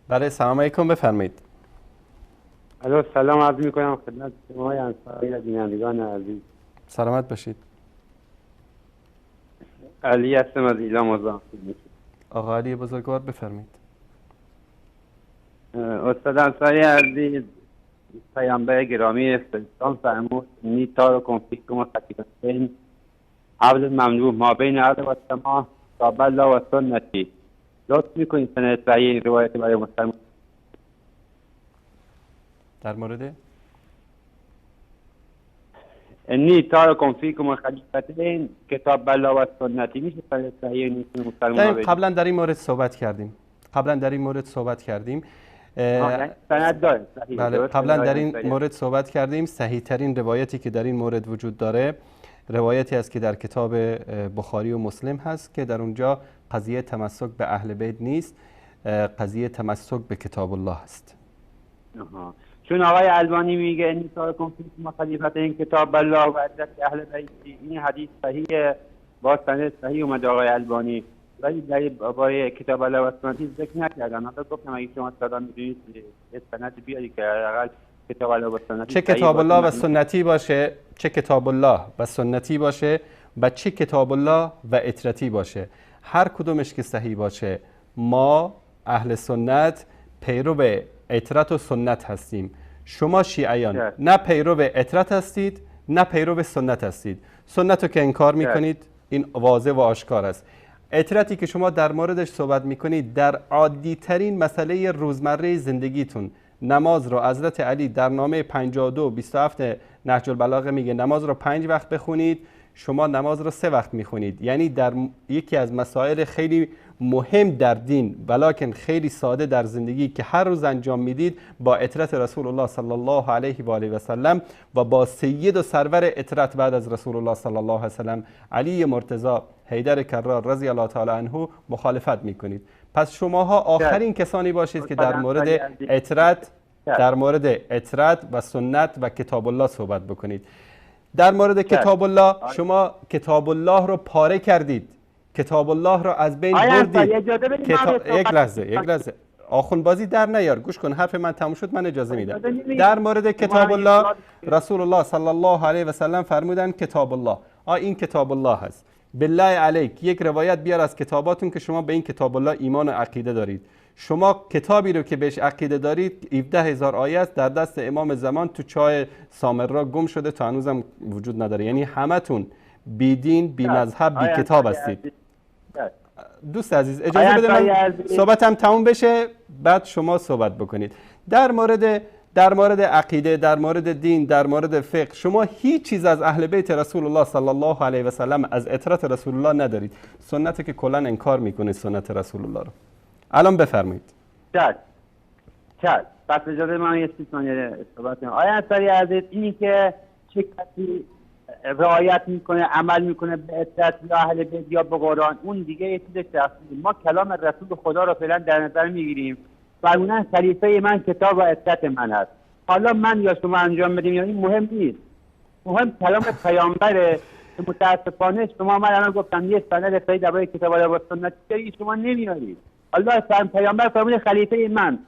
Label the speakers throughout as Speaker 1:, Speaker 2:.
Speaker 1: بله سلام علیکم، بفرمایید.
Speaker 2: الو، سلام عرض میکنم خدمت شما انصاری و بینندگان عزیز.
Speaker 1: سلامت باشید.
Speaker 2: علی هستم از ایلام مزاحم.
Speaker 1: آقا علی بزرگوار، بفرمایید.
Speaker 2: استاد انصاری عزیز، پیامبر گرامی اسلام فرمود نی تار و کنفیکم و خطیبتین عبد ممنوع ما بین عرض و سما تاب الله و سنتی. لطف میکنید سند صحیح این روایت برای مسلمان
Speaker 1: در مورد
Speaker 2: نی تار و کنفیکم و خطیبتین کتاب الله و سنتی میشه سند صحیح این مسلمان
Speaker 1: قبلا در این مورد صحبت کردیم.
Speaker 2: سند داره.
Speaker 1: بله، قبلا در این مورد صحبت کردیم. صحیح ترین روایتی که در این مورد وجود داره روایتی است که در کتاب بخاری و مسلم هست که در اونجا قضیه تمسک به اهل بیت نیست، قضیه تمسک به کتاب الله است.
Speaker 2: چون آقای البانی میگه این سال کنفیس مخالفت این کتاب الله و عدت اهل بیت، این حدیث صحیح با سند صحیح اومده آقای البانی، ولی در باره کتاب الله و سنتی ذکر نکردن. حالا گفتم اگه شما صدا میدونید سند بیاری که حداقل کتاب الله و سنتی
Speaker 1: چه کتاب الله و سنتی باشه، چه کتاب الله و سنتی باشه و چه کتاب الله و اطرتی باشه، هر کدومش که صحیح باشه ما اهل سنت پیرو اطرت و سنت هستیم. شما شیعیان نه پیرو اطرت هستید نه پیرو سنت هستید. سنت رو که انکار میکنید، این واضح و آشکار است. اطرتی که شما در موردش صحبت میکنید در عادی ترین مسئله روزمره زندگیتون، نماز رو حضرت علی در نامه 52-27 نهج البلاغه میگه نماز رو 5 وقت بخونید، شما نماز رو 3 وقت میخونید. یعنی در یکی از مسائل خیلی مهم در دین ولکن خیلی ساده در زندگی که هر روز انجام میدید، با اطرت رسول الله صلی الله علیه و آله و سلم و با سید و سرور اطرت بعد از رسول الله صلی الله علیه و سلم علی مرتضی حیدر کرار رضی الله تعالی عنه مخالفت میکنید. پس شماها آخرین کسانی باشید که در مورد اطرت و سنت و کتاب الله صحبت بکنید. در مورد کتاب الله شما کتاب الله رو پاره کردید، کتاب الله رو از بین بردید. یک لحظه آخوند بازی در نیار، گوش کن، حرف من تموم شد، من اجازه میدم. در مورد کتاب الله رسول الله صلی الله علیه و سلم فرمودن کتاب الله، این کتاب الله هست. بالله علیک یک روایت بیار از کتاباتون که شما به این کتاب الله ایمان و عقیده دارید. شما کتابی رو که بهش عقیده دارید 17,000 آیه است، در دست امام زمان تو چای سامرا گم شده، تا هنوزم وجود نداره. یعنی همتون بی دین، بی مذهب، بی کتاب هستید. دوست عزیز اجازه بده من صحبتم تموم بشه، بعد شما صحبت بکنید. در مورد عقیده، در مورد دین، در مورد فقه شما هیچ چیز از اهل بیت رسول الله صلی الله علیه و سلم، از اطرت رسول الله ندارید. سنت که کلا انکار میکنید، سنت رسول الله رو. الان بفرمایید.
Speaker 2: چشم. پس اجازه من یه 30 ثانیه صحبت کنم. آیا انصاری عزیز، اینی که چه کسی رعایت میکنه، عمل میکنه به اطرت یا اهل بیت یا به قرآن، اون دیگه یه چیز شخصی. ما کلام رسول خدا رو فعلا در نظر میگیریم. فرمودن خلیفه من کتاب و اطرت من هست. حالا من یا شما انجام بدیم یا این مهم نیست. مهم کلام پیامبره که متاسفانه شما من الان گفتم یه سند صحیح درباره کتاب الله و سنت شما نمیارید. الله پیامبر فرمود خلیفه من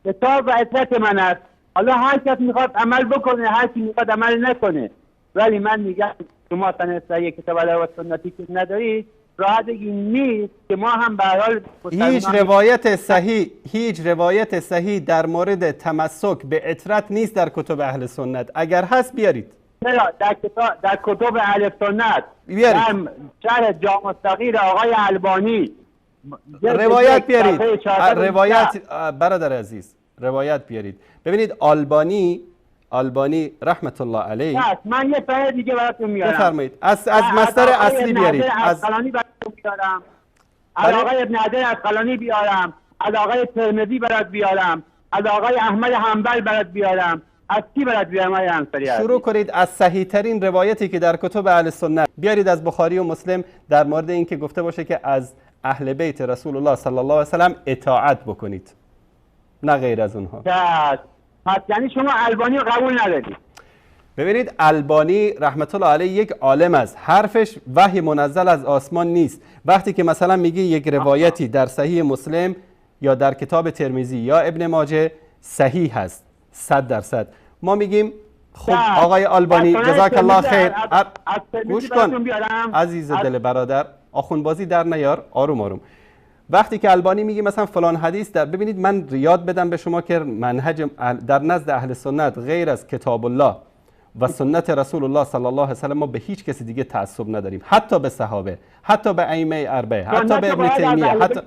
Speaker 2: کتاب و اطرت من است. حالا هر کس میخواد عمل بکنه، هر کی میخواد عمل نکنه. ولی من میگم شما سند صحیح کتاب الله و سنتی که ندارید، راحت نیست که ما هم به هر حال
Speaker 1: هیچ روایت صحیح در مورد تمسک به اطرت نیست در کتب اهل سنت. اگر هست بیارید.
Speaker 2: در کتب اهل سنت بیارید. شرح جامع الصغیر آقای البانی
Speaker 1: روایت بیارید. برادر عزیز روایت بیارید. ببینید آلبانی رحمت الله علیه،
Speaker 2: من یه سند دیگه براتون میارم.
Speaker 1: بفرمایید. از مصدر اصلی بیارید.
Speaker 2: از عسقلانی براتون بیارم. از آقای ابن حجر عسقلانی بیارم. از آقای ترمذی برات بیارم. از آقای احمد حنبل برات بیارم. از کی برات بیارم آقای انصاری؟
Speaker 1: شروع کنید از صحیح ترین روایتی که در کتب اهل سنت بیارید، از بخاری و مسلم، در مورد اینکه گفته باشه که از اهل بیت رسول الله صلی الله علیه و سلم اطاعت بکنید، نه غیر از اونها.
Speaker 2: پس یعنی شما البانی رو قبول ندارید؟
Speaker 1: ببینید البانی رحمت الله علیه یک عالم است، حرفش وحی منزل از آسمان نیست. وقتی که مثلا میگه یک روایتی در صحیح مسلم یا در کتاب ترمذی یا ابن ماجه صحیح هست 100%. ما میگیم خب آقای آلبانی جزاک الله خیر. گوش کن عزیز دل برادر، آخوندبازی در نیار، آروم آروم. وقتی که البانی میگه مثلا فلان حدیث در، ببینید من یاد بدم به شما که منهج در نزد اهل سنت غیر از کتاب الله و سنت رسول الله صلی الله علیه و سلم ما به هیچ کسی دیگه تعصب نداریم، حتی به صحابه، حتی به ائمه اربعه، حتی به ابن تیمیه، حتی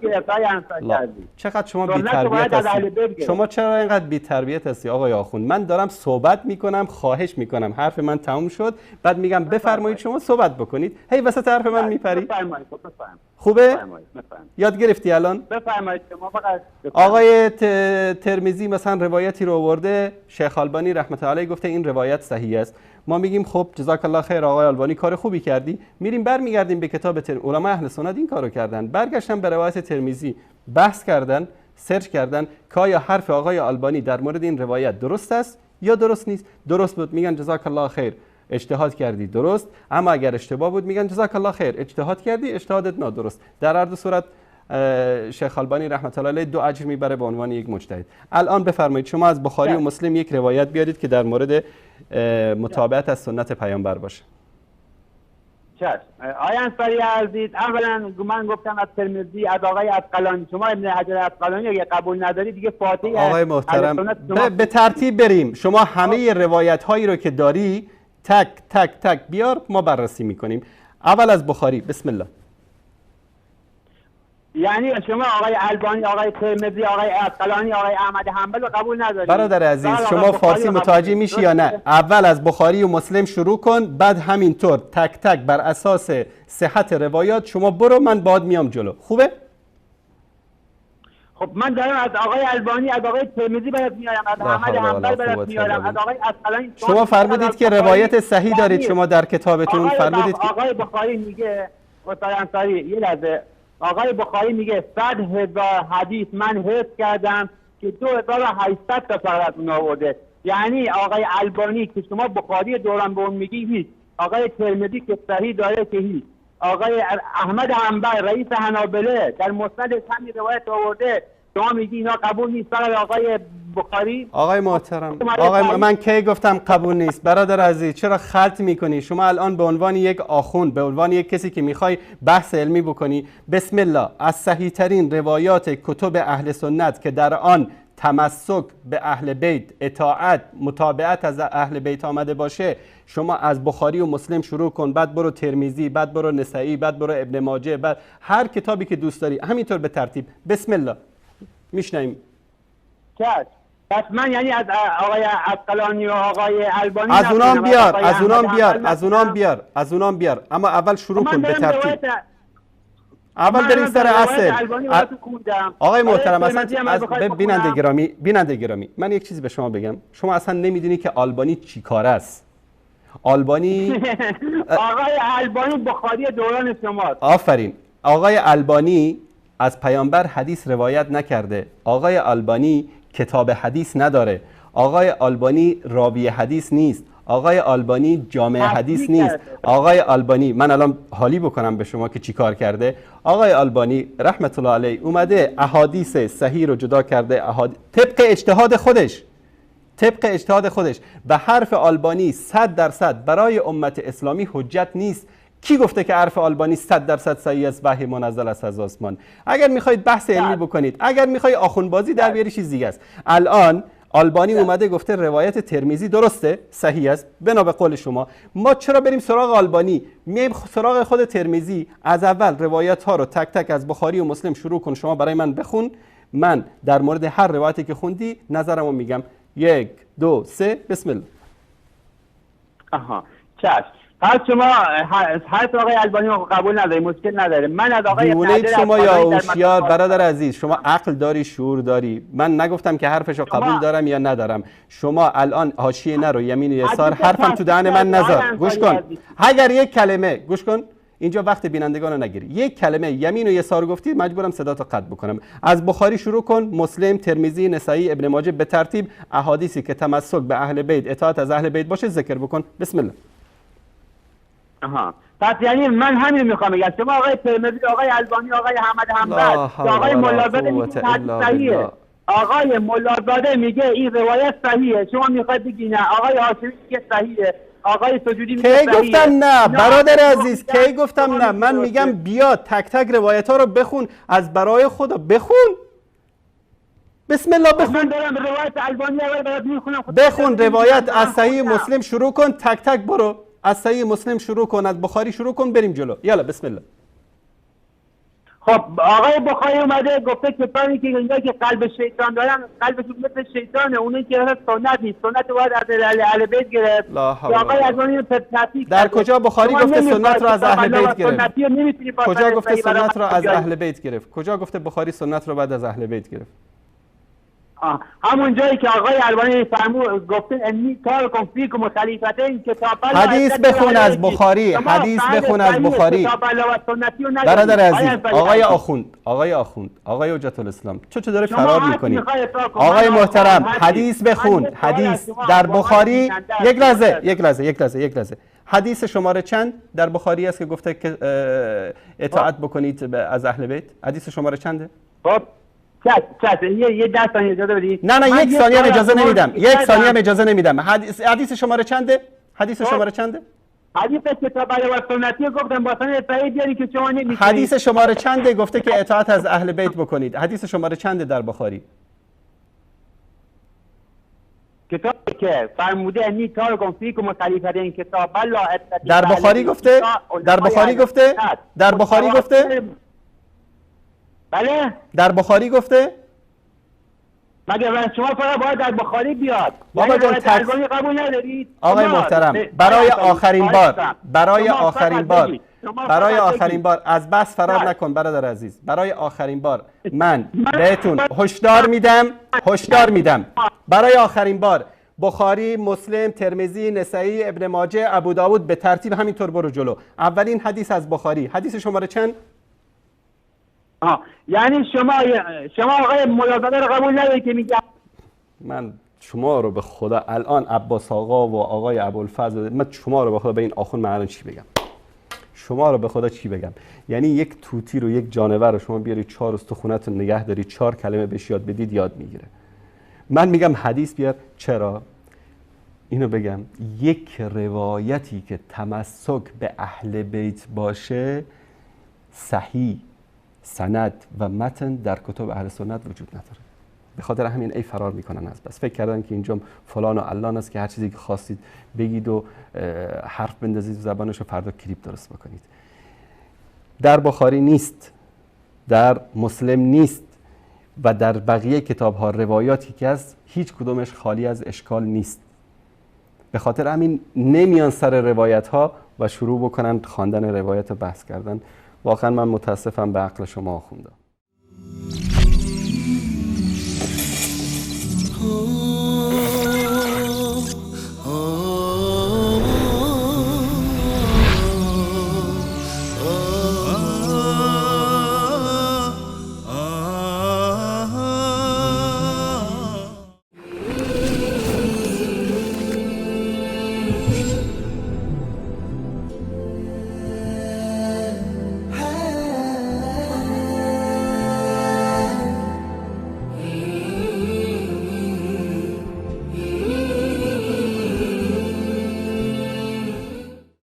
Speaker 1: چقدر شما بی تربیت هستی. شما چرا اینقدر بی تربیت هستی آقای آخوند؟ من دارم صحبت میکنم، خواهش میکنم حرف من تموم شد بعد میگم بفرمایید شما صحبت بکنید، هی وسط حرف من میپری. خوبه؟ یاد گرفتی الان؟
Speaker 2: بفرمایید شما فقط.
Speaker 1: آقای ترمذی مثلا روایتی رو آورده، شیخ البانی رحمت الله علیه گفته این روایت صحیح است. ما میگیم خب جزاک الله خیر آقای البانی، کار خوبی کردی. میریم برمیگردیم به کتاب علما اهل سنت این کارو کردن، برگشتن به روایت ترمذی بحث کردن، سرچ کردن که آیا حرف آقای البانی در مورد این روایت درست است یا درست نیست. درست بود میگن جزاک الله خیر اجتهاد کردی درست، اما اگر اشتباه بود میگن جزاک الله خیر اجتهاد کردی اجتهادت نادرست. در هر دو صورت شیخ البانی رحمت الله علیه 2 اجر میبره به عنوان یک مجتهد. الان بفرمایید شما از بخاری و مسلم یک روایت بیارید که در مورد متابعت از سنت پیامبر باشه.
Speaker 2: چشم. آیا انصاری عزیز، اولا من گفتم از ترمذی از آقای عسقلانی، شما ابن حجر عسقلانی اگه قبول نداری دیگه فاتحه.
Speaker 1: آقای محترم به ترتیب بریم، شما همه روایت هایی رو که داری تک تک تک بیار ما بررسی میکنیم. اول از بخاری بسم الله.
Speaker 2: یعنی شما آقای البانی، آقای ترمذی، آقای عسقلانی، آقای احمد حنبل رو قبول ندارید؟
Speaker 1: برادر عزیز شما فارسی متوجه میشی یا نه؟ اول از بخاری و مسلم شروع کن، بعد همینطور تک تک بر اساس صحت روایات شما برو، من بعد میام جلو. خوبه؟
Speaker 2: خب من دارم از آقای البانی، از آقای ترمذی برات میارم، از احمد حنبل برات میارم، از آقای عسقلانی.
Speaker 1: شما فرمودید که روایت صحیح دارید شما در کتابتون، فرمودید که
Speaker 2: آقای بخاری میگه استاد انصاری یه لحظه، آقای بخاری میگه 100,000 حدیث من حفظ کردم که 2800 تا فقط اون آورده. یعنی آقای البانی که شما بخاری دوران به اون میگی هیچ، آقای ترمذی که صحیح داره که هیچ، آقای احمد حنبل رئیس حنابله در مسند همین روایت آورده، شما میگی اینا قبول نیست، فقط آقای بخاری.
Speaker 1: آقای محترم آقای من کی گفتم قبول نیست؟ برادر عزیز چرا خلط میکنی؟ شما الان به عنوان یک آخوند، به عنوان یک کسی که میخوای بحث علمی بکنی، بسم الله، از صحیح ترین روایات کتب اهل سنت که در آن تمسک به اهل بیت، اطاعت، متابعت از اهل بیت آمده باشه، شما از بخاری و مسلم شروع کن، بعد برو ترمذی، بعد برو نسائی، بعد برو ابن ماجه، بعد هر کتابی که دوست داری همینطور به ترتیب. بسم الله میشنیم.
Speaker 2: پس من یعنی از آقای عسقلانی و آقای البانی
Speaker 1: از اونام بیار، از اونام بیار، اما اول شروع کن به ترتیب. اول بریم سر اصل. آقای محترم اصلا از بیننده گرامی من یک چیزی به شما بگم، شما اصلا نمیدونی که آلبانی چی کاره است. آلبانی
Speaker 2: آقای البانی بخاری دوران شماست.
Speaker 1: آفرین. آقای البانی از پیامبر حدیث روایت نکرده. آقای البانی کتاب حدیث نداره. آقای البانی راوی حدیث نیست. آقای البانی جامع حدیث نیست. آقای البانی، من الان حالی بکنم به شما که چی کار کرده. آقای البانی رحمت الله علیه اومده احادیث صحیح رو جدا کرده، طبق اجتهاد خودش. به حرف البانی 100% برای امت اسلامی حجت نیست. کی گفته که حرف البانی 100% صحیح است، وحی منزل است از آسمان؟ اگر میخواید بحث علمی بکنید، اگر میخوای آخوندبازی در بیاری چیز دیگه است. الان البانی اومده گفته روایت ترمذی درسته، صحیح است بنا به قول شما. ما چرا بریم سراغ البانی؟ میایم سراغ خود ترمذی. از اول روایت ها رو تک تک از بخاری و مسلم شروع کن، شما برای من بخون، من در مورد هر روایتی که خوندی نظرمو میگم. 1 2 3 بسم الله.
Speaker 2: چشم. پس شما حرف آقای البانی رو قبول نداری، مشکل نداره. من از آقای
Speaker 1: شما یا هوشیار برادر عزیز، شما عقل داری، شعور داری. من نگفتم که حرفشو قبول دارم یا ندارم. شما الان حاشیه نرو، یمین و یسار، حرفم تو دهن من نذار. گوش کن. اگر یک کلمه، گوش کن، اینجا وقت بینندگان رو نگیری، یک کلمه یمین و یسار گفتی مجبورم صداتو قطع بکنم. از بخاری شروع کن، مسلم، ترمذی، نسائی، ابن ماجه، به ترتیب احادیثی که تمسک به اهل بیت، اطاعت از اهل بیت باشه ذکر بکن. بسم الله.
Speaker 2: پس یعنی من همین میخوام بگم، شما آقای ترمذی، آقای البانی، آقای احمد حنبل، آقای ملازاده میگه حدیث صحیحه، آقای ملازاده میگه این روایت صحیحه، شما میخواید بگی نه، آقای هاشمی میگه صحیحه، آقای سجودی میگه صحیحه.
Speaker 1: کی گفتم نه برادر عزیز، کی گفتم نه؟ من میگم بیا تک تک روایت ها رو بخون، از برای خدا بخون، بسم الله بخون.
Speaker 2: من دارم روایت البانی اول برات میخونم،
Speaker 1: بخون روایت از صحیح مسلم شروع کن، تک تک برو، از صحیح مسلم شروع کن، از بخاری شروع کن، بریم جلو. یالا بسم الله.
Speaker 2: خب آقای بخاری اومده گفته کسانی که اینجا که قلب شیطان دارن قلبشون مثل شیطانه، اونایی که سنت نیست، سنت باید از اهل بیت گرفت. آقای البانی
Speaker 1: در کجا بخاری گفته سنت رو از اهل بیت گرفت؟ کجا گفته سنت رو از اهل بیت گرفت؟ کجا گفته بخاری سنت رو بعد از اهل بیت گرفت؟
Speaker 2: همون جایی که آقای البانی فرمود گفتن انی تارکم فیکم خلیفتین کتاب الله،
Speaker 1: حدیث بخون از بخاری، حدیث بخون از بخاری. برادر عزیز، آقای آخوند، آقای حجت الاسلام، تو داره فرار میکنی؟ آقای محترم، حدیث بخون، حدیث در بخاری. یک لحظه. حدیث شماره چند در بخاری است که گفته که اطاعت بکنید از اهل بیت؟ حدیث شماره چنده؟
Speaker 2: یه 10 ثانیه اجازه بدید.
Speaker 1: نه یک ثانیه اجازه نمیدم. یک ثانیه اجازه نمیدم. حدیث شماره چنده؟ حدیث شماره چنده؟
Speaker 2: حدیث کتاب الله و سنتی گفتم با سند صحیح بیاری که شما نمی‌کنید.
Speaker 1: حدیث شماره چنده گفته که اطاعت از اهل بیت بکنید؟ حدیث شماره چنده در بخاری؟
Speaker 2: کتابی که فرموده انی تارکم فیکم خلیفتین کتاب الله.
Speaker 1: در بخاری گفته؟ در بخاری گفته؟ در بخاری گفته؟
Speaker 2: بله؟
Speaker 1: در بخاری گفته؟
Speaker 2: مگه شما فقط باید در بخاری بیاد؟
Speaker 1: بابا جان
Speaker 2: قبول ندارید؟
Speaker 1: آقای محترم، برای آخرین بار از بس فرار نکن برادر عزیز. برای آخرین بار من بهتون هشدار میدم. برای آخرین بار بخاری، مسلم، ترمذی، نسائی، ابن ماجه، ابو داود به ترتیب همینطور برو جلو. اولین حدیث از بخاری، حدیث شماره چند؟
Speaker 2: یعنی شما آقای ملازاده رو قبول ندارید که میگه؟
Speaker 1: من شما رو به خدا الان عباس آقا و آقای ابوالفضل، من شما رو به خدا به این آخوند من الان چی بگم؟ شما رو به خدا چی بگم؟ یعنی یک توتی رو، یک جانور رو شما بیاری 4 استخونتون نگه داری، 4 کلمه بهش یاد بدید یاد میگیره. من میگم حدیث بیار. چرا؟ اینو بگم یک روایتی که تمسک به اهل بیت باشه، صحیح سند و متن در کتب اهل سنت وجود نداره. به خاطر همین ای فرار میکنن از بس. فکر کردن که اینجا فلان و علان است که هر چیزی که خواستید بگید و حرف بندازید زبانش و فردا کلیپ درست بکنید. در بخاری نیست، در مسلم نیست و در بقیه کتاب ها روایاتی که از هیچ کدومش خالی از اشکال نیست. به خاطر همین نمیان سر روایت ها و شروع بکنن خواندن روایت و بحث کردن. واقعا من متاسفم به عقل شما آخونده.